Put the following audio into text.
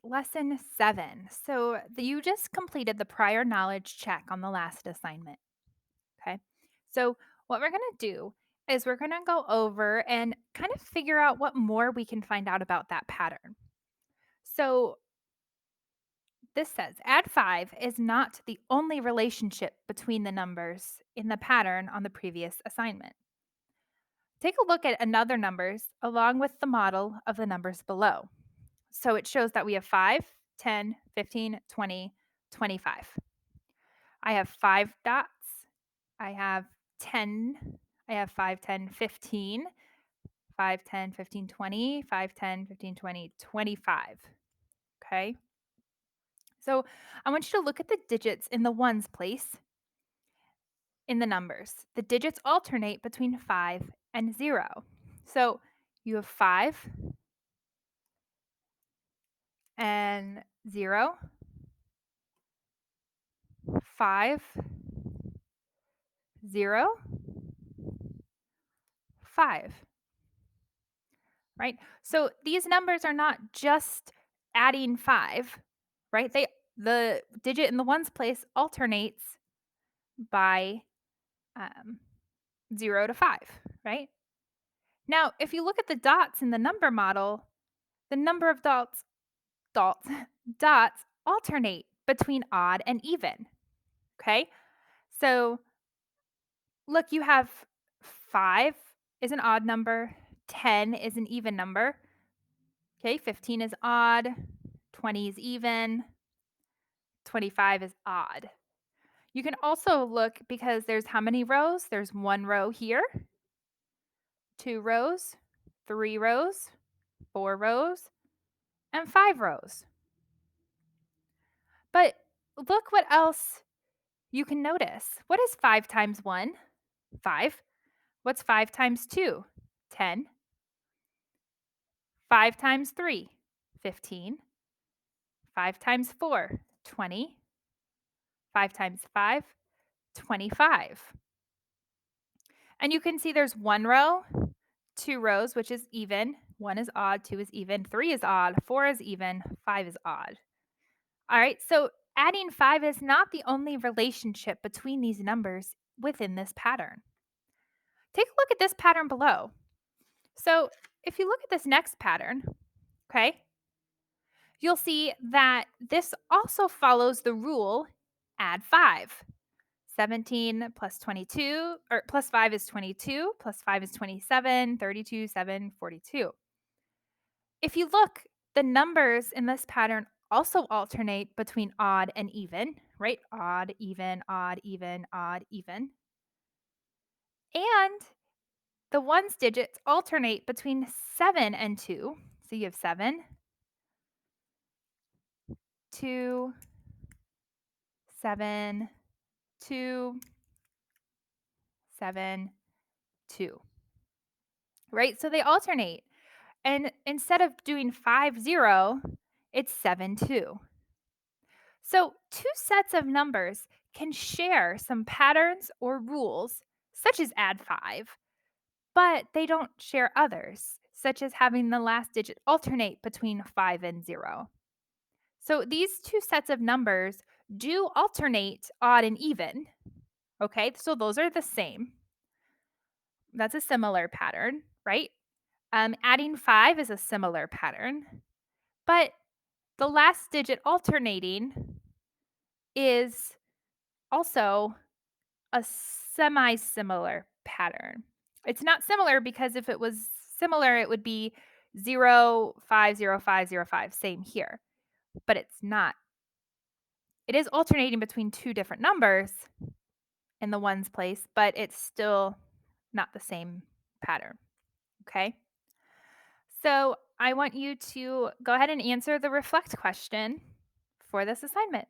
Lesson 7. You just completed the prior knowledge check on the last assignment. Okay. So, what we're going to do is we're going to go over and kind of figure out what more we can find out about that pattern. So, this says add 5 is not the only relationship between the numbers in the pattern on the previous assignment. Take a look at another numbers along with the model of the numbers below. So it shows that we have 5, 10, 15, 20, 25. I have 5 dots. I have 10. I have 5, 10, 15. 5, 10, 15, 20. 5, 10, 15, 20, 25. Okay. So I want you to look at the digits in the ones place in the numbers. The digits alternate between 5 and 0. So you have 5 and 0, 5, 0, 5. Right? So these numbers are not just adding 5, right? The digit in the ones place alternates by 0 to 5, right? Now, if you look at the dots in the number model, the number of dots, dots alternate between odd and even, okay? So look, you have 5 is an odd number, 10 is an even number, okay? 15 is odd, 20 is even, 25 is odd. You can also look because there's how many rows? There's 1 row here, 2 rows, 3 rows, 4 rows, and 5 rows. But look what else you can notice. What is 5 times 1? 5. What's 5 times 2? 10. 5 times 3? 15. 5 times 4? 20. 5 times 5? 25. And you can see there's 1 row, 2 rows, which is even. 1 is odd, 2 is even, 3 is odd, 4 is even, 5 is odd. All right, so adding 5 is not the only relationship between these numbers within this pattern. Take a look at this pattern below. So if you look at this next pattern, okay, you'll see that this also follows the rule add 5. 17 plus 22, or plus 5 is 22, plus 5 is 27, 32, 7, 42. If you look, the numbers in this pattern also alternate between odd and even, right? Odd, even, odd, even, odd, even. And the ones digits alternate between 7 and 2. So you have 7, 2, 7, 2, 7, 2. Right? So they alternate. And instead of doing 5, 0, it's 7, 2. So two sets of numbers can share some patterns or rules, such as add 5, but they don't share others, such as having the last digit alternate between 5 and 0. So these two sets of numbers do alternate odd and even. Okay, so those are the same. That's a similar pattern, right? Adding 5 is a similar pattern, but the last digit alternating is also a semi-similar pattern. It's not similar because if it was similar, it would be 0, 5, 0, 5, 0, 5, same here, but it's not. It is alternating between two different numbers in the ones place, but it's still not the same pattern, okay? So I want you to go ahead and answer the reflect question for this assignment.